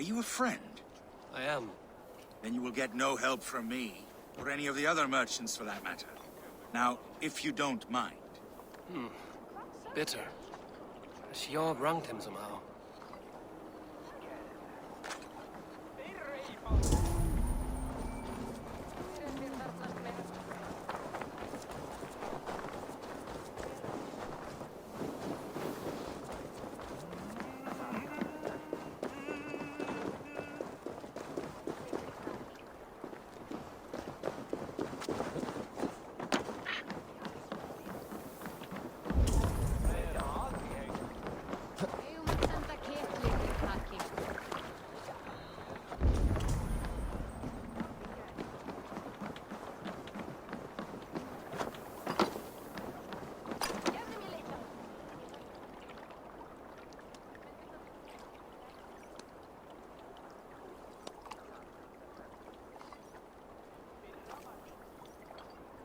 Are you a friend? I am. Then you will get no help from me, or any of the other merchants for that matter. Now, if you don't mind. Bitter. Sjorv wronged him somehow.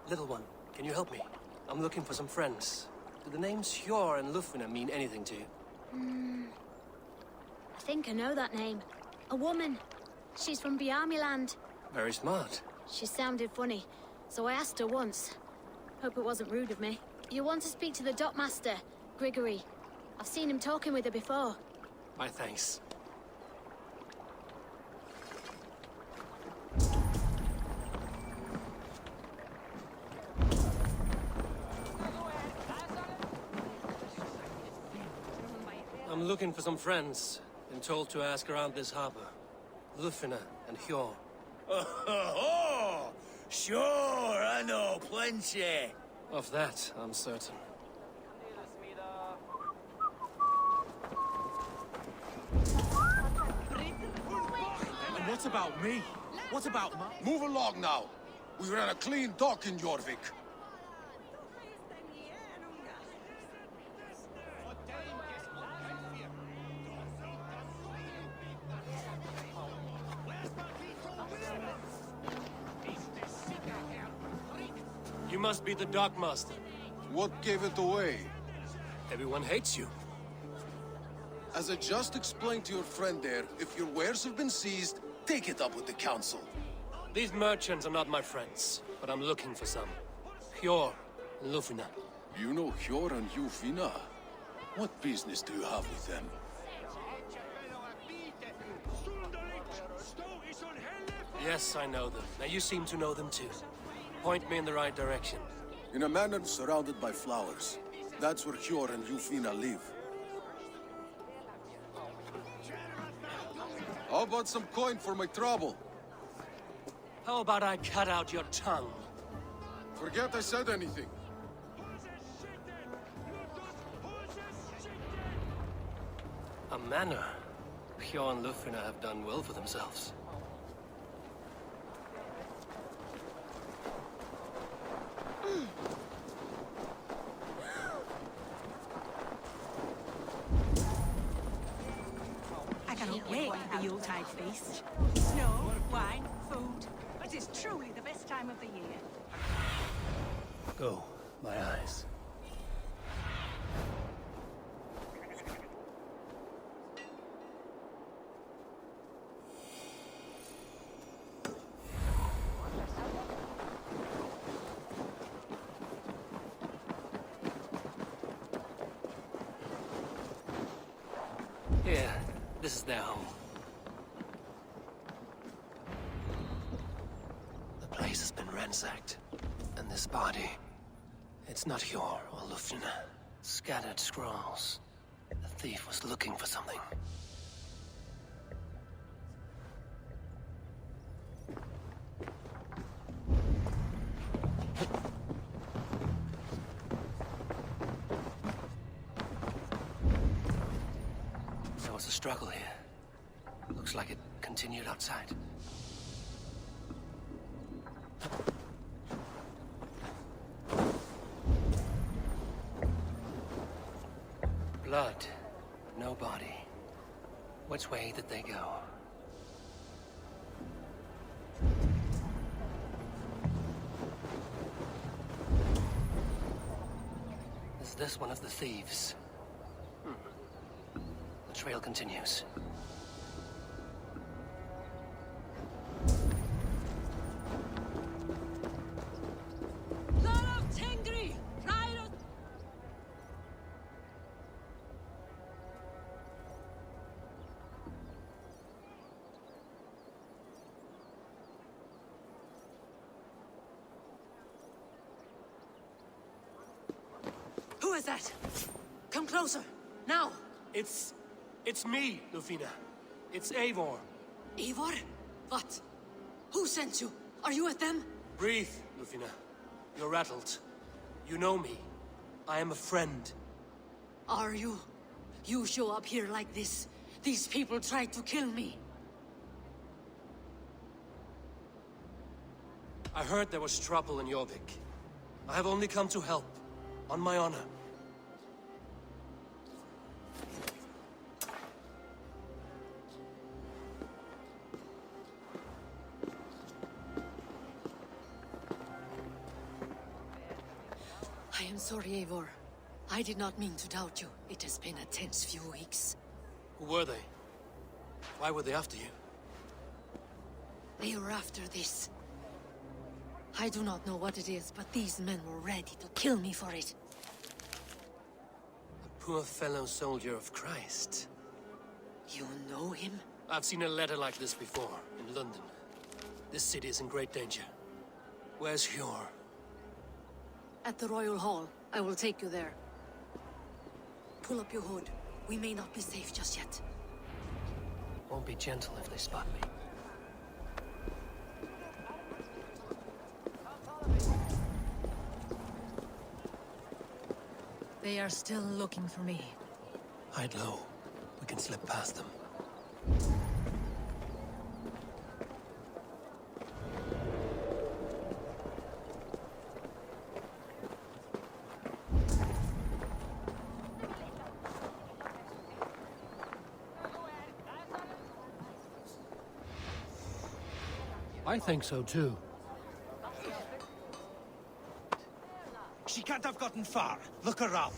Little one, can you help me? I'm looking for some friends. Do the names Hjor and Lufvina mean anything to you? I think I know that name. A woman. She's from Bjarmiland. Very smart. She sounded funny, so I asked her once. Hope it wasn't rude of me. You want to speak to the dockmaster, Grigory. I've seen him talking with her before. My thanks. I'm looking for some friends. Been told to ask around this harbor. Lufvina and Hjor. Oh, sure, I know plenty. Of that, I'm certain. And what about me? What about my... Move along now. We ran a clean dock in Jorvik. You must be the dockmaster. What gave it away? Everyone hates you. As I just explained to your friend there, if your wares have been seized, take it up with the council. These merchants are not my friends, but I'm looking for some. Hjor and Lufvina. You know Hjor and Lufvina? What business do you have with them? Yes, I know them. Now you seem to know them too. Point me in the right direction. In a manor surrounded by flowers. That's where Hjor and Lufvina live. How about some coin for my trouble? How about I cut out your tongue? Forget I said anything. A manor. Hjor and Lufvina have done well for themselves. I cannot wait for the Yuletide feast. Snow, wine, food. It is truly the best time of the year. Go, my eyes. Here, this is their home. The place has been ransacked. And this body, it's not Hjor or Lufvina. Scattered scrolls. The thief was looking for something. There was a struggle here. Looks like it continued outside. Blood, no body. Which way did they go? Is this one of the thieves? The trail continues. is that? Come closer, now! It's me, Lufina. It's Eivor. Eivor? What? Who sent you? Are you with them? Breathe, Lufina. You're rattled. You know me. I am a friend. Are you? You show up here like this. These people tried to kill me. I heard there was trouble in Jorvik. I have only come to help, on my honor. I am sorry, Eivor. I did not mean to doubt you. It has been a tense few weeks. Who were they? Why were they after you? They were after this. I do not know what it is, but these men were ready to kill me for it. A poor fellow soldier of Christ. You know him? I've seen a letter like this before, in London. This city is in great danger. Where's Hjor? At the Royal Hall. I will take you there. Pull up your hood. We may not be safe just yet. Won't be gentle if they spot me. They are still looking for me. Hide low. We can slip past them. I think so too. She can't have gotten far. Look around.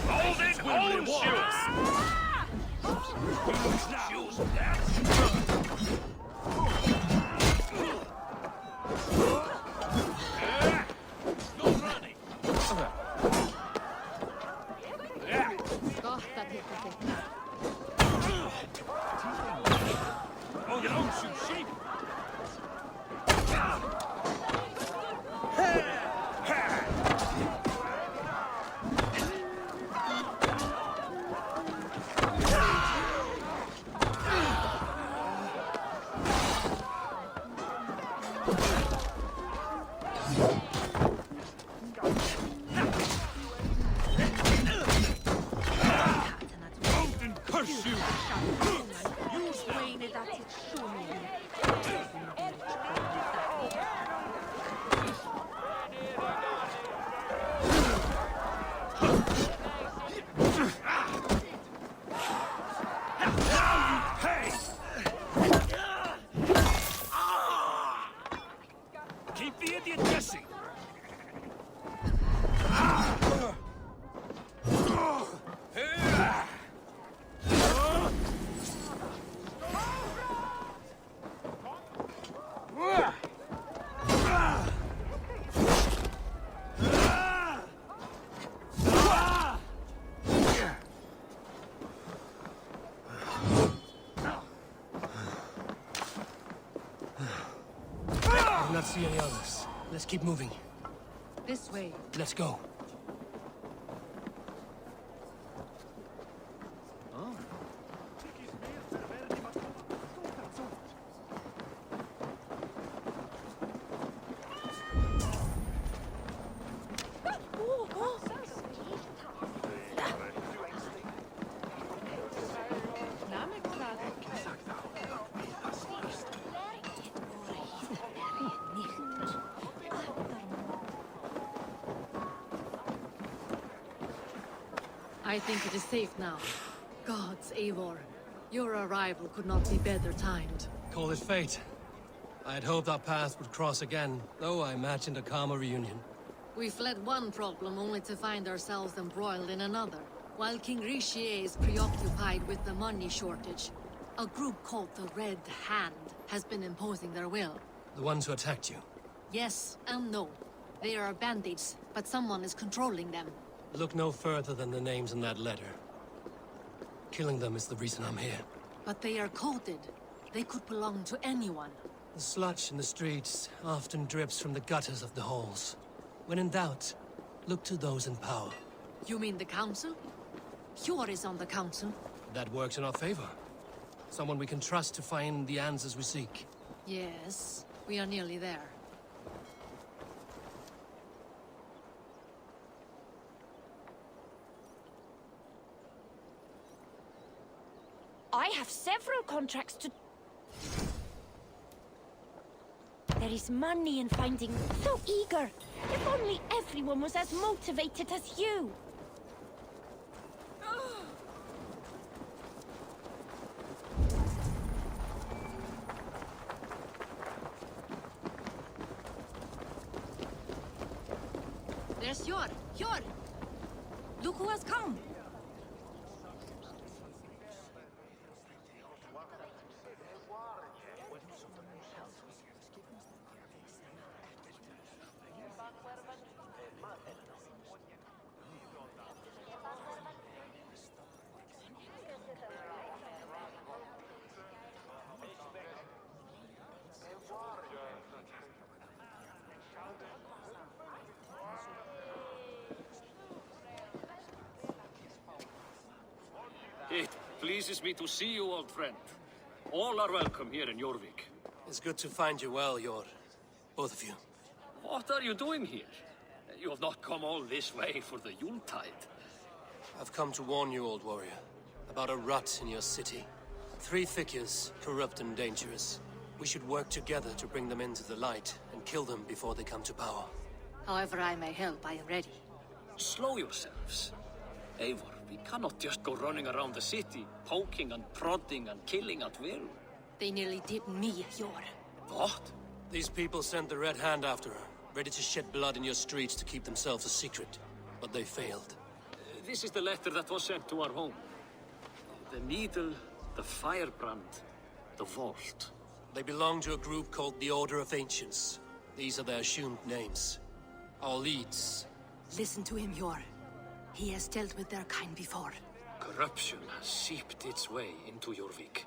Hold it! Hold shoes! Shoes there! No running! Oh, you don't shoot sheep! Mountain curse you! Use them! Hey! Keep the idiot guessing! I do not see any others. Let's keep moving. This way. Let's go. I think it is safe now. Gods, Eivor. Your arrival could not be better timed. Call it fate. I had hoped our paths would cross again, though I imagined a calmer reunion. We fled one problem only to find ourselves embroiled in another. While King Richier is preoccupied with the money shortage, a group called the Red Hand has been imposing their will. The ones who attacked you. Yes and no. They are bandits, but someone is controlling them. Look no further than the names in that letter. Killing them is the reason I'm here. But they are coded. They could belong to anyone. The sludge in the streets often drips from the gutters of the halls. When in doubt, look to those in power. You mean the council? Hjor is on the council. That works in our favor. Someone we can trust to find the answers we seek. Yes, we are nearly there. I have several contracts to... There is money in finding... So eager! If only everyone was as motivated as you! There's Hjor! Hjor! Look who has come! It pleases me to see you, old friend. All are welcome here in Jorvik. It's good to find you well, Yor. Both of you. What are you doing here? You have not come all this way for the Yuletide. I've come to warn you, old warrior, about a rot in your city. 3 figures, corrupt and dangerous. We should work together to bring them into the light and kill them before they come to power. However I may help, I am ready. Slow yourselves. Eivor, we cannot just go running around the city, poking and prodding and killing at will. They nearly did me, Hjor. What? These people sent the Red Hand after her, ready to shed blood in your streets to keep themselves a secret. But they failed. This is the letter that was sent to our home. The needle, the firebrand, the vault. They belong to a group called the Order of Ancients. These are their assumed names. Our leads. Listen to him, Hjor. He has dealt with their kind before. Corruption has seeped its way into Jorvik.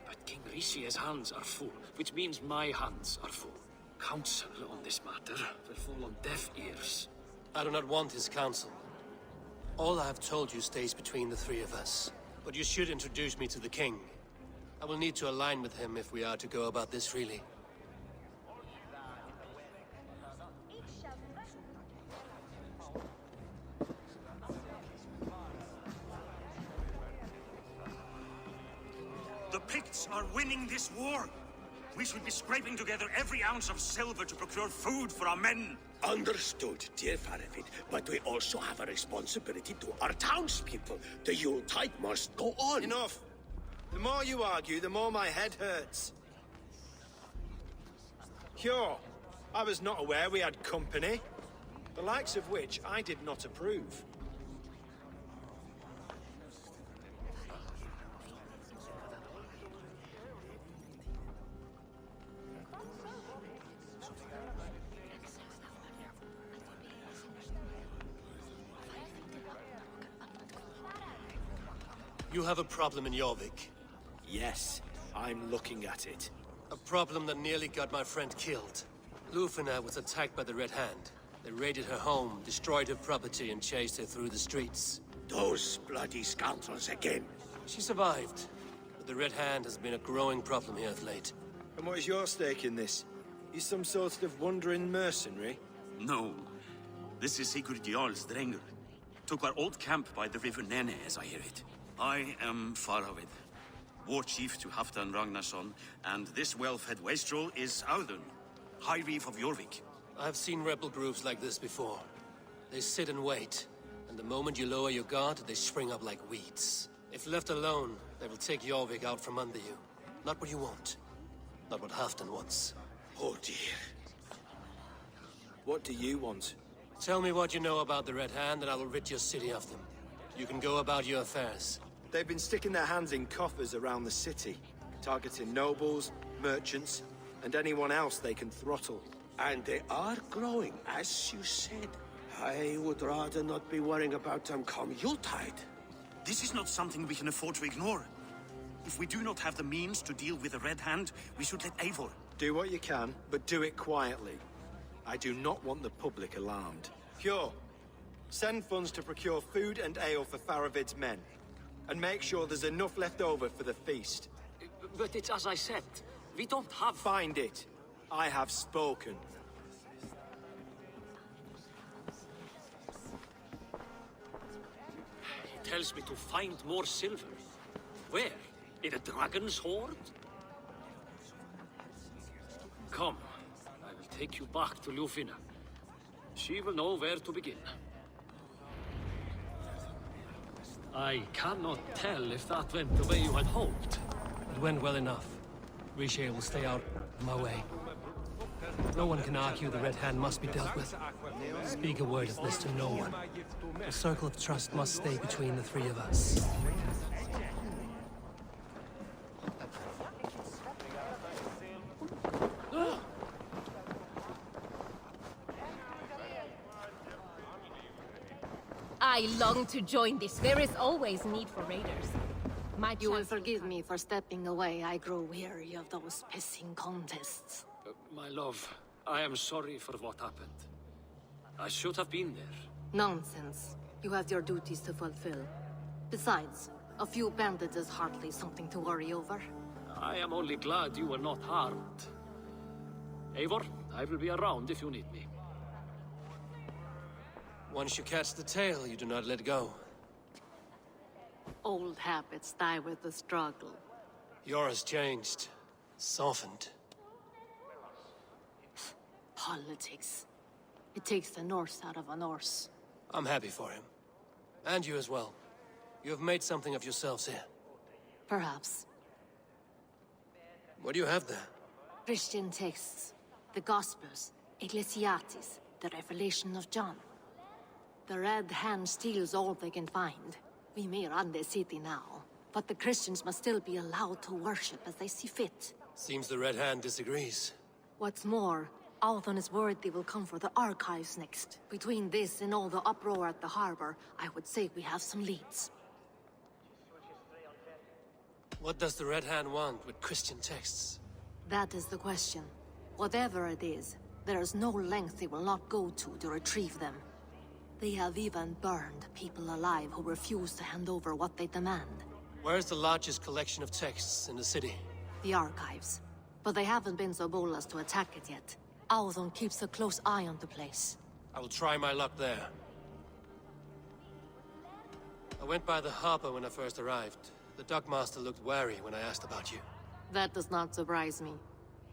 But King Rishi's hands are full, which means my hands are full. Counsel on this matter will fall on deaf ears. I do not want his counsel. All I have told you stays between the 3 of us. But you should introduce me to the king. I will need to align with him if we are to go about this freely. The Picts are winning this war. We should be scraping together every ounce of silver to procure food for our men. Understood, dear Faravit, but we also have a responsibility to our townspeople. The Yuletide must go on. Enough! The more you argue, the more my head hurts. Hjor, I was not aware we had company, the likes of which I did not approve. You have a problem in Jorvik. Yes, I'm looking at it. A problem that nearly got my friend killed. Lufina was attacked by the Red Hand. They raided her home, destroyed her property, and chased her through the streets. Those bloody scoundrels again. She survived, but the Red Hand has been a growing problem here of late. And what is your stake in this? You some sort of wandering mercenary? No. This is Sigurd Jarl's Drenger. Took our old camp by the river Nene, as I hear it. I am Faravid, war chief to Halfdan Ragnarsson, and this well-fed wastrel is Audun, High Reef of Jorvik. I've seen rebel groups like this before. They sit and wait, and the moment you lower your guard, they spring up like weeds. If left alone, they will take Jorvik out from under you. Not what you want. Not what Halfdan wants. Oh dear. What do you want? Tell me what you know about the Red Hand, and I will rid your city of them. You can go about your affairs. They've been sticking their hands in coffers around the city, targeting nobles, merchants, and anyone else they can throttle. And they are growing, as you said. I would rather not be worrying about them come Yuletide. This is not something we can afford to ignore. If we do not have the means to deal with the Red Hand, we should let Eivor. Do what you can, but do it quietly. I do not want the public alarmed. Pure, send funds to procure food and ale for Faravid's men. And make sure there's enough left over for the feast. But it's as I said. We don't have... Find it. I have spoken. He tells me to find more silver. Where? In a dragon's hoard? Come. I will take you back to Ljufina. She will know where to begin. I cannot tell if that went the way you had hoped. It went well enough. Riche will stay out of my way. No one can argue the Red Hand must be dealt with. Speak a word of this to no one. The circle of trust must stay between the three of us. I long to join this. There is always need for raiders. You will forgive me for stepping away. I grow weary of those pissing contests. My love, I am sorry for what happened. I should have been there. Nonsense. You have your duties to fulfill. Besides, a few bandits is hardly something to worry over. I am only glad you were not harmed. Eivor, I will be around if you need me. Once you catch the tail, you do not let go. Old habits die with the struggle. Yours changed. Softened. Politics. It takes the Norse out of a Norse. I'm happy for him. And you as well. You have made something of yourselves here. Perhaps. What do you have there? Christian texts. The Gospels. Ecclesiastes. The Revelation of John. The Red Hand steals all they can find. We may run the city now, but the Christians must still be allowed to worship as they see fit. Seems the Red Hand disagrees. What's more, Althon is worried they will come for the archives next. Between this and all the uproar at the harbor, I would say we have some leads. What does the Red Hand want with Christian texts? That is the question. Whatever it is, there is no length they will not go to retrieve them. They have even burned people alive who refuse to hand over what they demand. Where's the largest collection of texts in the city? The archives. But they haven't been so bold as to attack it yet. Althon keeps a close eye on the place. I will try my luck there. I went by the harbor when I first arrived. The dockmaster looked wary when I asked about you. That does not surprise me.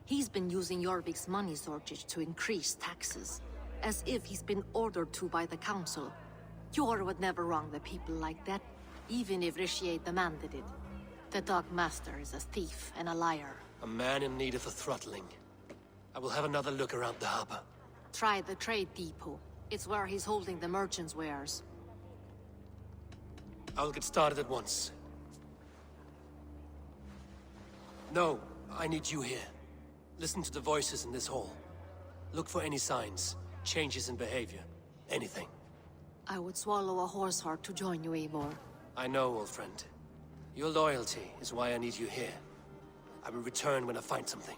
He's been using Jorvik's money shortage to increase taxes. As if he's been ordered to by the council. Jor would never wrong the people like that, even if Riche demanded it. The dockmaster is a thief and a liar. A man in need of a throttling. I will have another look around the harbor. Try the trade depot. It's where he's holding the merchants' wares. I'll get started at once. No, I need you here. Listen to the voices in this hall. Look for any signs. Changes in behavior. Anything. I would swallow a horse heart to join you, Eivor. I know, old friend. Your loyalty is why I need you here. I will return when I find something.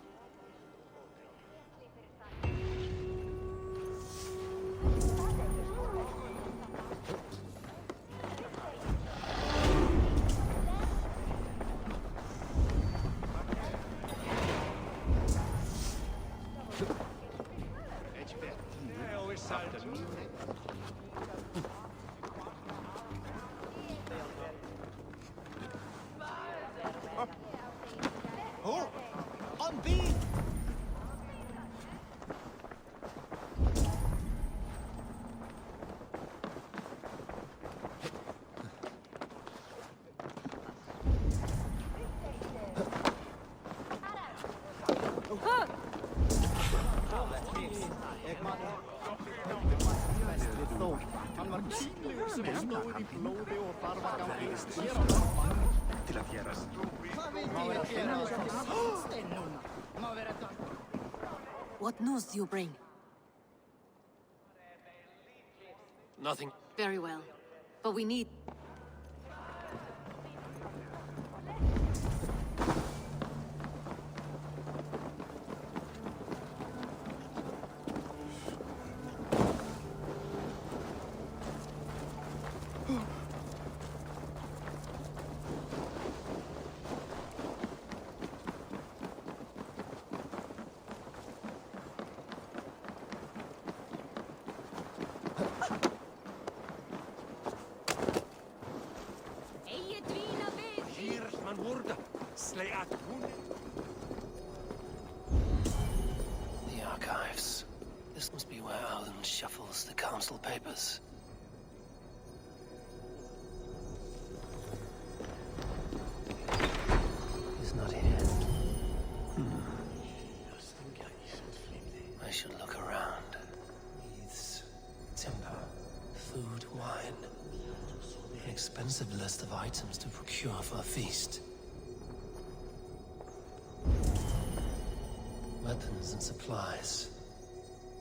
Oh! On beat! What news do you bring? Nothing. Very well. But we need... The archives. This must be where Alden shuffles the council papers. He's not here. I should look around. Wreaths, timber, food, wine. An expensive list of items to procure for a feast. Weapons and supplies,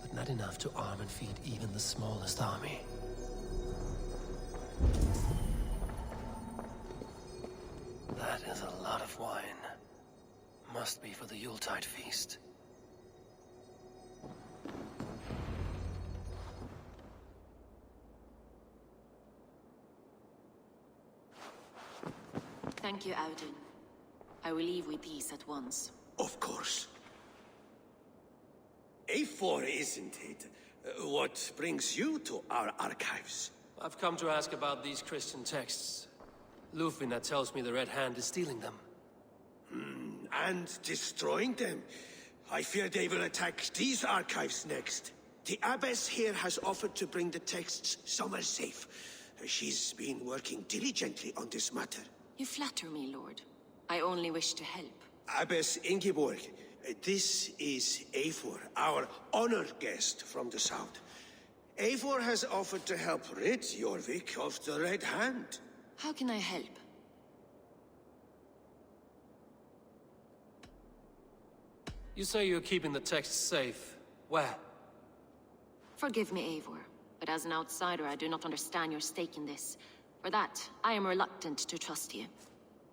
but not enough to arm and feed even the smallest army. That is a lot of wine. Must be for the Yuletide feast. Thank you, Audun. I will leave with these at once. Of course. A4, isn't it? What brings you to our archives? I've come to ask about these Christian texts. Lufina tells me the Red Hand is stealing them. And destroying them. I fear they will attack these archives next. The Abbess here has offered to bring the texts somewhere safe. She's been working diligently on this matter. You flatter me, Lord. I only wish to help. Abbess Ingeborg, this is Eivor, our honored guest from the south. Eivor has offered to help rid Jorvik of the Red Hand. How can I help? You say you're keeping the texts safe. Where? Forgive me, Eivor, but as an outsider, I do not understand your stake in this. For that, I am reluctant to trust you.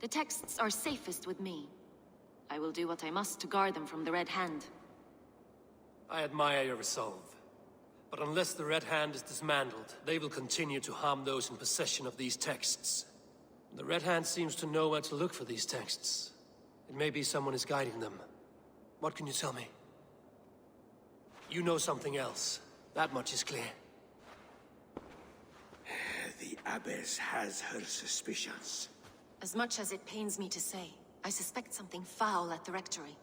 The texts are safest with me. I will do what I must to guard them from the Red Hand. I admire your resolve. But unless the Red Hand is dismantled, they will continue to harm those in possession of these texts. The Red Hand seems to know where to look for these texts. It may be someone is guiding them. What can you tell me? You know something else. That much is clear. The Abbess has her suspicions. As much as it pains me to say, I suspect something foul at the Rectory.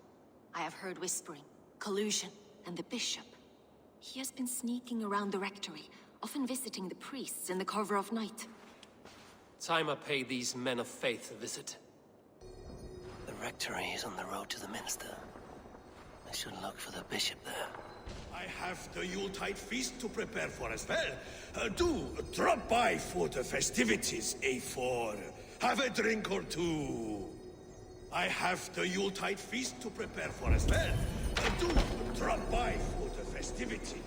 I have heard whispering, collusion, and the Bishop. He has been sneaking around the Rectory, often visiting the priests in the cover of night. Time I pay these men of faith a visit. The Rectory is on the road to the Minster. I should look for the Bishop there. I have the Yuletide feast to prepare for as well. Do drop by for the festivities, A4. Have a drink or two. I have the Yuletide feast to prepare for as well. Do drop by for the festivities.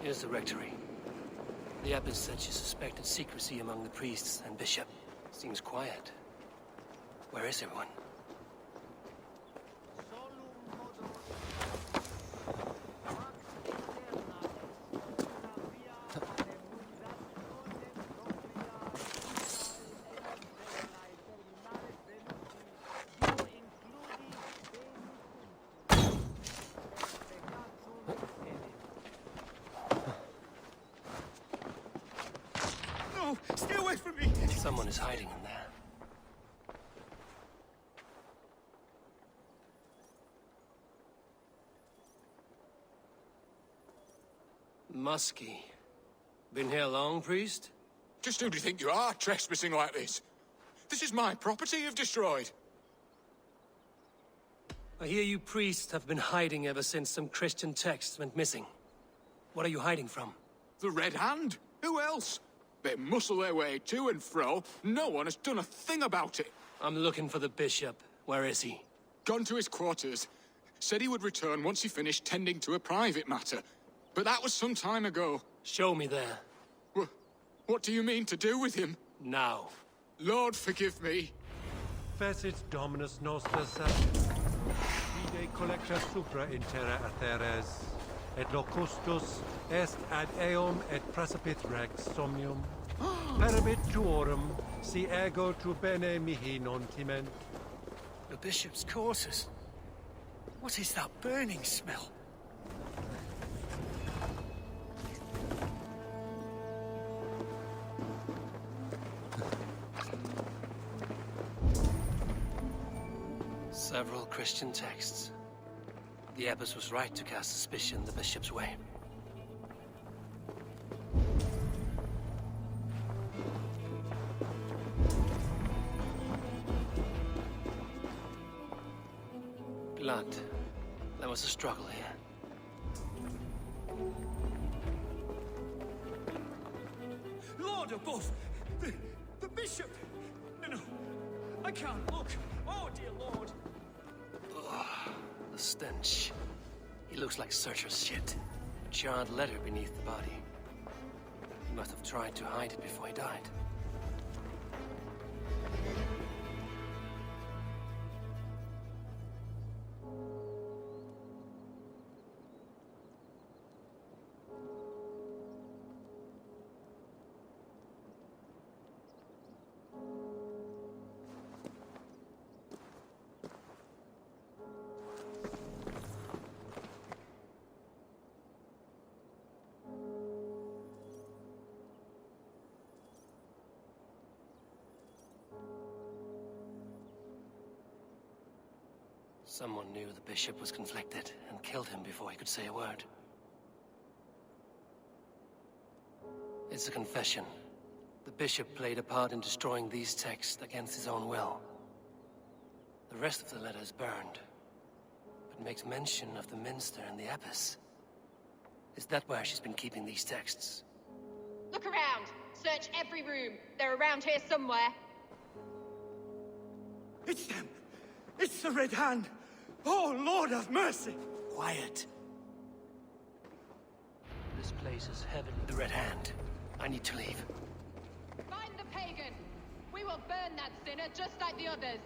Here's the Rectory. The Abbess said she suspected secrecy among the priests and Bishop. Seems quiet. Where is everyone? No! Stay away from me! Someone is hiding in there. Muskie. Been here long, priest? Just who do you think you are, trespassing like this? This is my property you've destroyed. I hear you priests have been hiding ever since some Christian texts went missing. What are you hiding from? The Red Hand? Who else? They muscle their way to and fro. No one has done a thing about it. I'm looking for the bishop. Where is he? Gone to his quarters. Said he would return once he finished tending to a private matter. But that was some time ago. Show me there. What do you mean to do with him? Now. Lord, forgive me. Fecit Dominus Noster Fide collecta supra in terra atheres, et locustus est ad eum et praesipit rex somnium, perabit tuorum, si ego tu bene mihi non timent. The bishop's quarters. What is that burning smell? Several Christian texts. The abbess was right to cast suspicion the bishop's way. Blood. There was a struggle here. Lord above! The bishop! No, I can't look. Oh, dear Lord. Ugh, the stench. He looks like Searcher's shit. A charred letter beneath the body. He must have tried to hide it before he died. Someone knew the bishop was conflicted and killed him before he could say a word. It's a confession. The bishop played a part in destroying these texts against his own will. The rest of the letter is burned, but makes mention of the minster and the abbess. Is that where she's been keeping these texts? Look around! Search every room. They're around here somewhere. It's them! It's the Red Hand! Oh, Lord have mercy! Quiet. This place is heavily the Red Hand. I need to leave. Find the pagan! We will burn that sinner just like the others!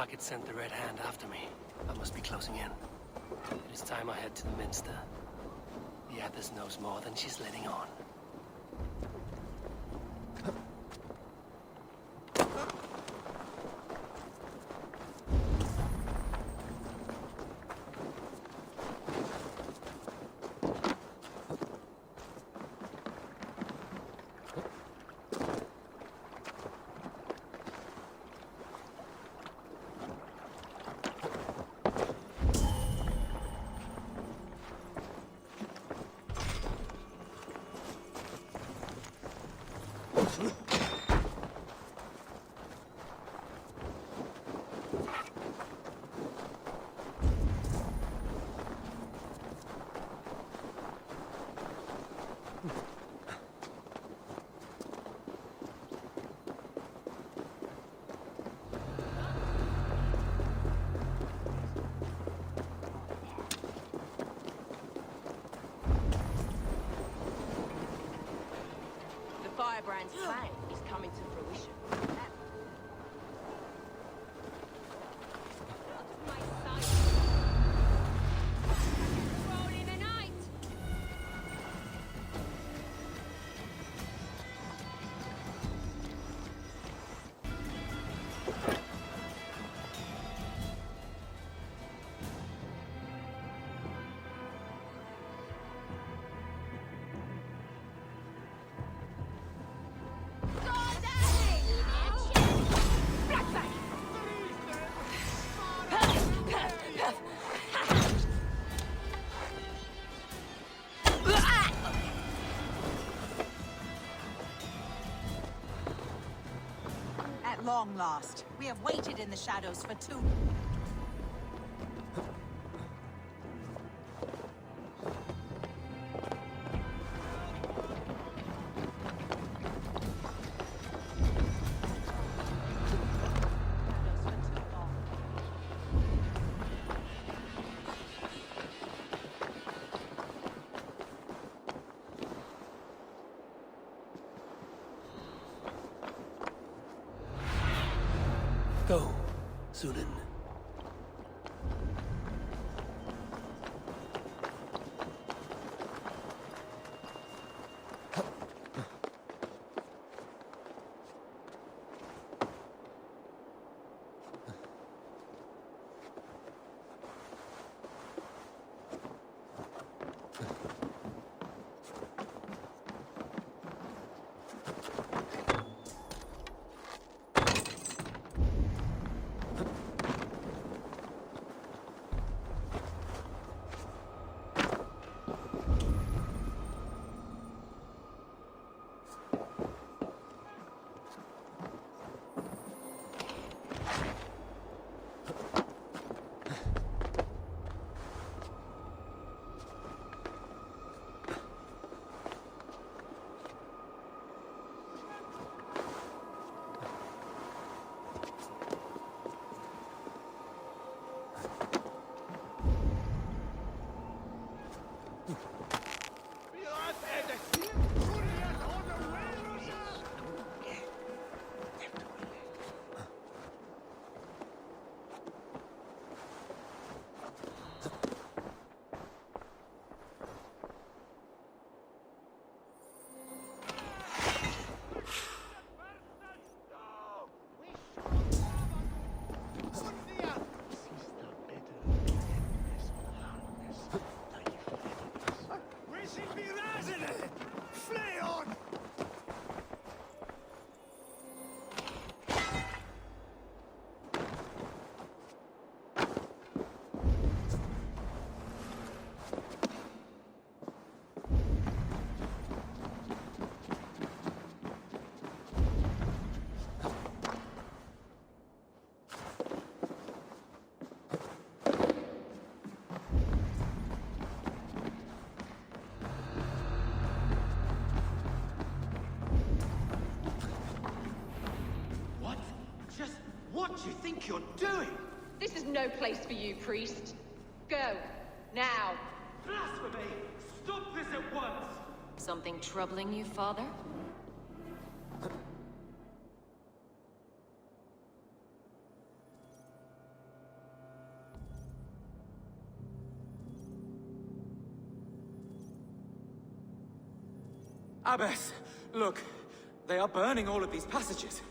Market sent the Red Hand after me. I must be closing in. It is time I head to the Minster. The Abbess knows more than she's letting on. Firebrand's plan is coming to fruition. At long last, we have waited in the shadows for too... Go, Sunan. What do you think you're doing? This is no place for you, priest. Go. Now. Blasphemy! Stop this at once! Something troubling you, father? Abbess, look. They are burning all of these passages.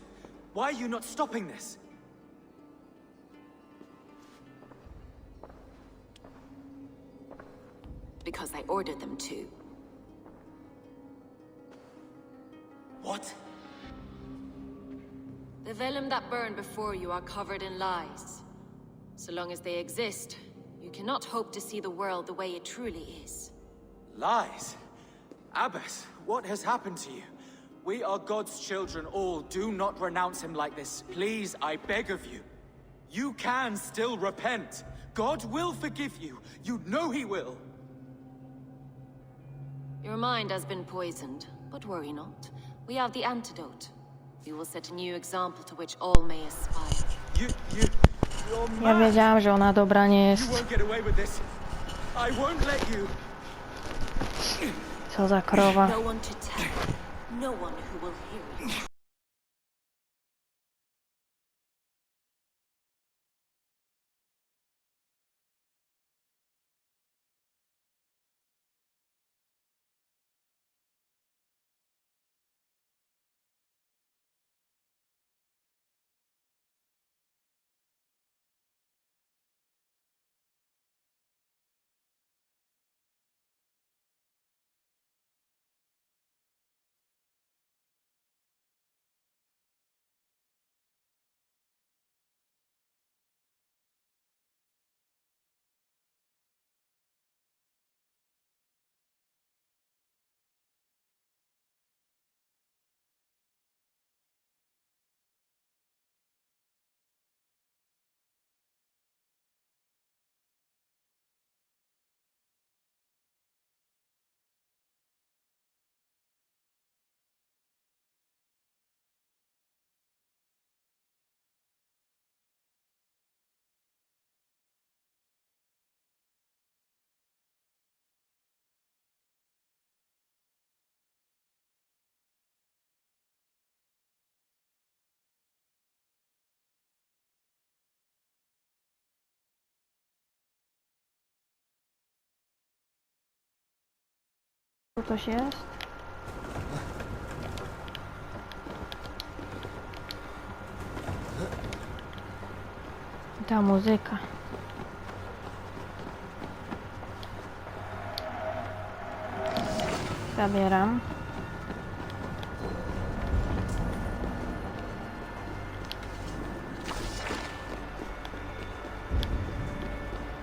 Why are you not stopping this? Because I ordered them to. What? The vellum that burned before you are covered in lies. So long as they exist, you cannot hope to see the world the way it truly is. Lies? Abbess, what has happened to you? We are God's children all. Do not renounce him like this. Please, I beg of you. You can still repent. God will forgive you. You know he will. Your mind has been poisoned, but worry not. We have the antidote. We will set a new example to which all may aspire. Ja wiedziałam, że ona dobra nie jest. Co za krowa. No one to tell. No one who will hear it. Tu coś jest? Ta muzyka. Zabieram.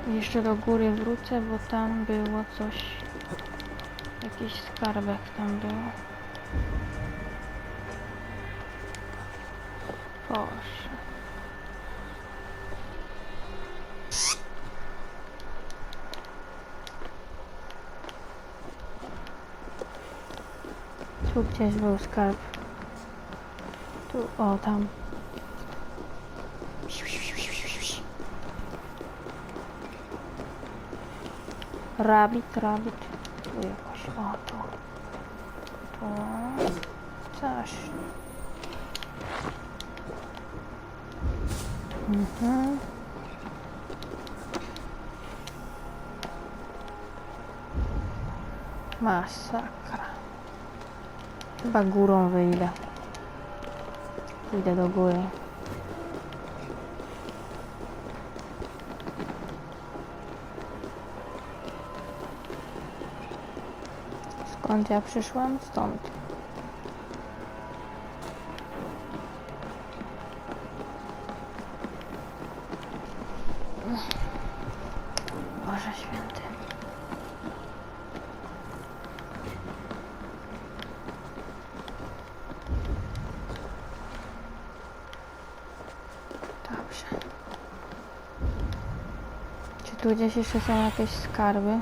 Jeszcze do góry wrócę, bo tam było coś. Jakiś skarbek tam był. Boże. Tu gdzieś był skarb. Tu, o tam. Rabbit. Tu jakoś, o tu. Tu. Coś. Masakra. Chyba górą wyjdę. Pójdę do góry. Skąd ja przyszłam? Stąd. Boże święty. Dobrze. Czy tu gdzieś jeszcze są jakieś skarby?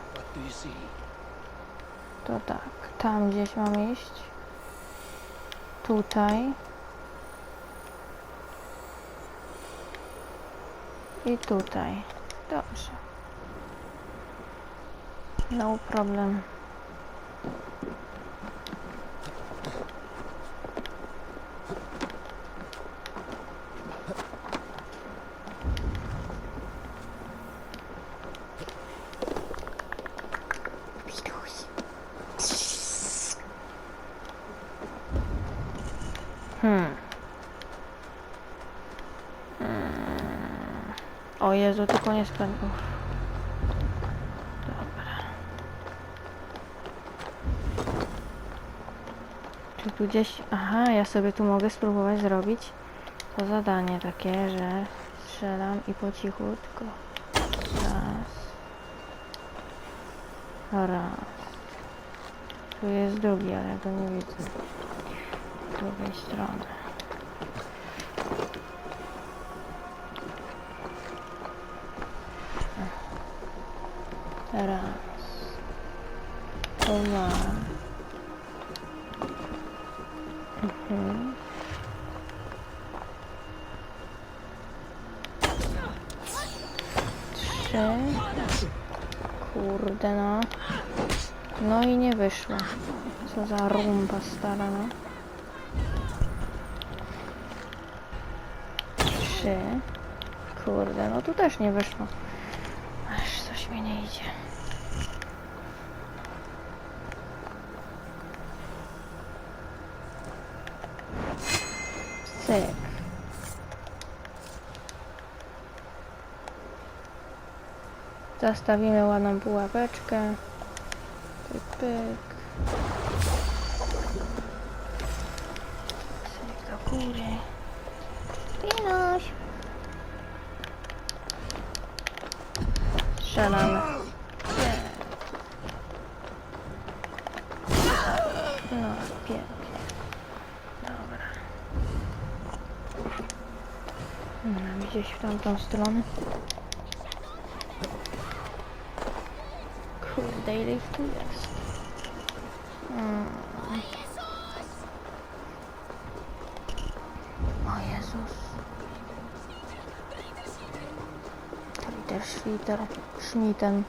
To tak, tam gdzieś mam iść. Tutaj. I tutaj. Dobrze. No problem. O Jezu, tylko nie spadł. Dobra. Czy tu gdzieś... Aha, ja sobie tu mogę spróbować zrobić to zadanie takie, że strzelam i po cichutko. Raz. Tu jest drugi, ale ja go nie widzę. Z drugiej strony. Raz. Dwa. Trzy. Kurde no. No i nie wyszło. Co za rumba stara, no. 3. Kurde, no tu też nie wyszło. Aż coś mi nie idzie. Cyk. Zastawimy ładną pułapeczkę. Pyk, pyk. Cyk do góry. Pinoś. Strzelamy. No, pięknie. Dobra. Gdzieś w tamtą stronę. Kurde, ile ich tu jest? O Jezus. Schwiter, Schmiten.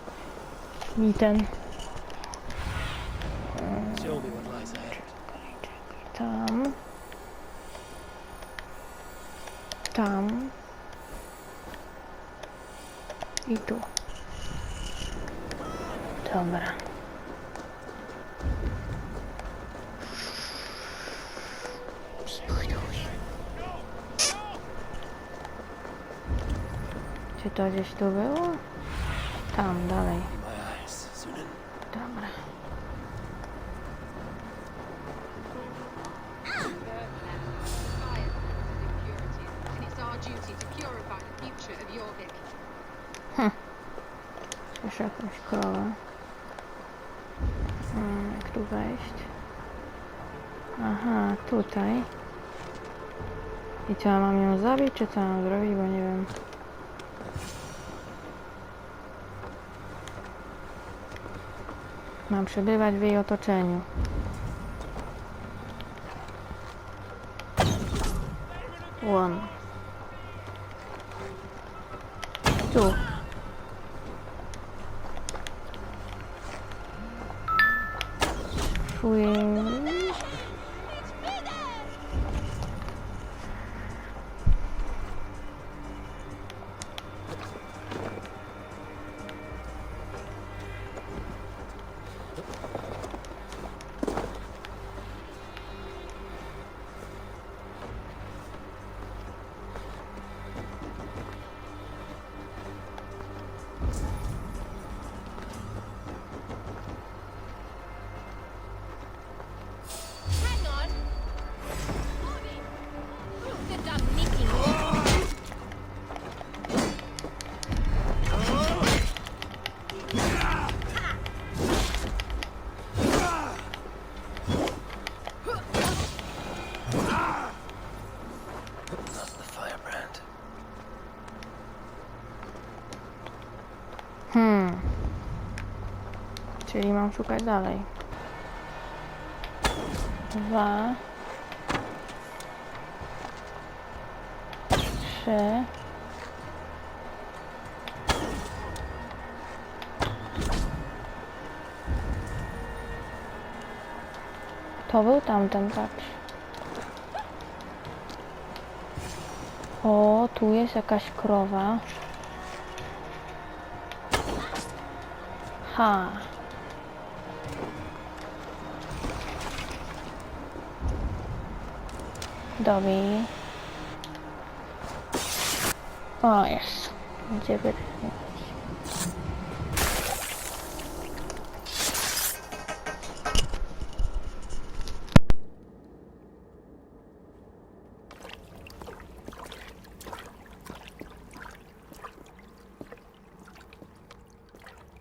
Tam. Tam. I tu. Dobra. Czy to gdzieś tu było? Tam, dalej. Dobra. Słyszę jakąś krowę. Jak tu wejść? Aha, tutaj. I co, mam ją zabić, czy co mam zrobić, bo nie wiem. Mam przebywać w jej otoczeniu. One. Tu. Swing. Czyli mam szukać dalej. 2. 3. To był tamten, patrz. O, tu jest jakaś krowa. Ha. Dobij. O, jest. Gdzie by...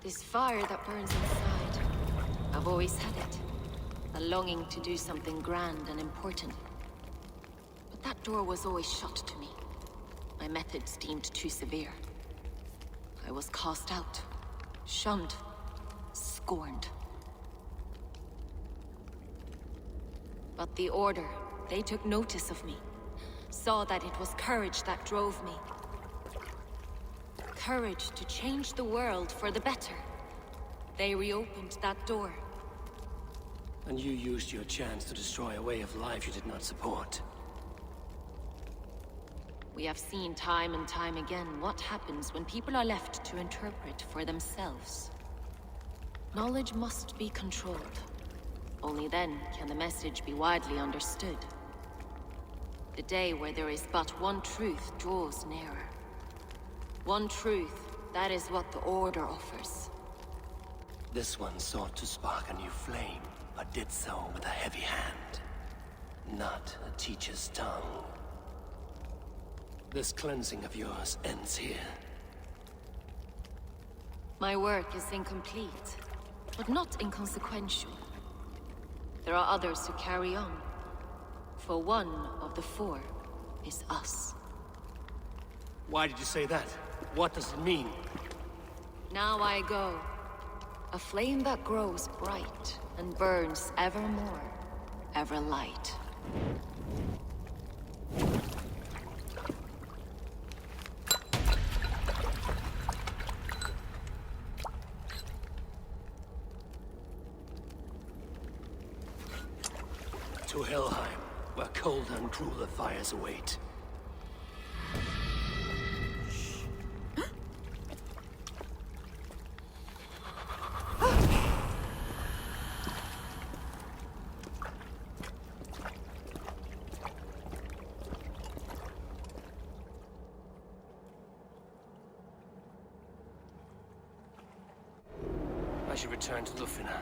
This fire that burns inside, I've always had it. A longing to do something grand and important. But that door was always shut to me. My methods deemed too severe. I was cast out, shunned, scorned. But the Order, they took notice of me. Saw that it was courage that drove me. Courage to change the world for the better. They reopened that door. And you used your chance to destroy a way of life you did not support. We have seen time and time again what happens when people are left to interpret for themselves. Knowledge must be controlled. Only then can the message be widely understood. The day where there is but one truth draws nearer. One truth, that is what the Order offers. This one sought to spark a new flame, but did so with a heavy hand. Not a teacher's tongue. This cleansing of yours ends here. My work is incomplete, but not inconsequential. There are others who carry on. For one of the four is us. Why did you say that? What does it mean? Now I go. A flame that grows bright and burns ever more, ever light. To Helheim, where cold and crueler fires await. I should return to Lufina.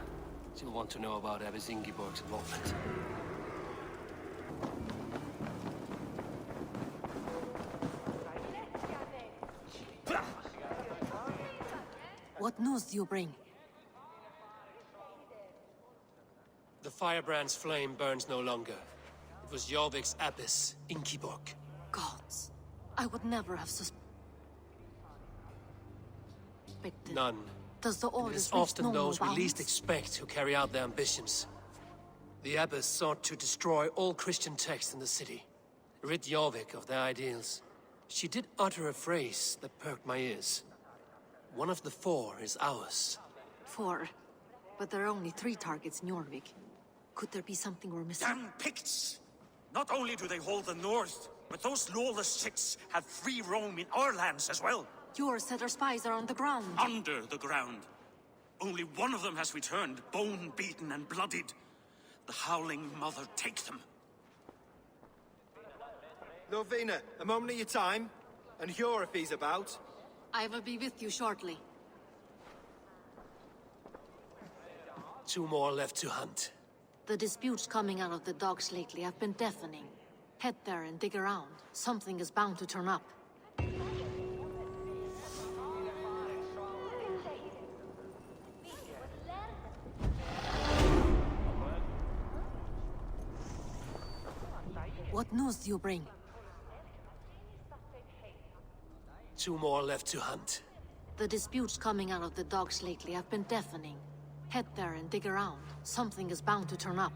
She'll want to know about Abbess Ingeborg's involvement. What news do you bring? The firebrand's flame burns no longer. It was Jorvik's Abbess, Ingeborg. Gods, I would never have suspected. None. Does the It Order is reach often no those we more least bounds? expect who carry out their ambitions. The Abbess sought to destroy all Christian texts in the city, rid Jorvik of their ideals. She did utter a phrase that perked my ears. One of the four is ours. 4. But there are only 3 targets in Jorvik. Could there be something we're missing? Damn Picts! Not only do they hold the north, but those lawless Six have free roam in our lands as well. Your setter spies are on the ground. Under the ground. Only one of them has returned, bone-beaten and bloodied. The Howling Mother take them. Lovina, a moment of your time. And Hjor if he's about. I will be with you shortly. 2 more left to hunt. The disputes coming out of the docks lately have been deafening. Head there and dig around. Something is bound to turn up. What news do you bring? 2 more left to hunt. The disputes coming out of the docks lately have been deafening. Head there and dig around. Something is bound to turn up.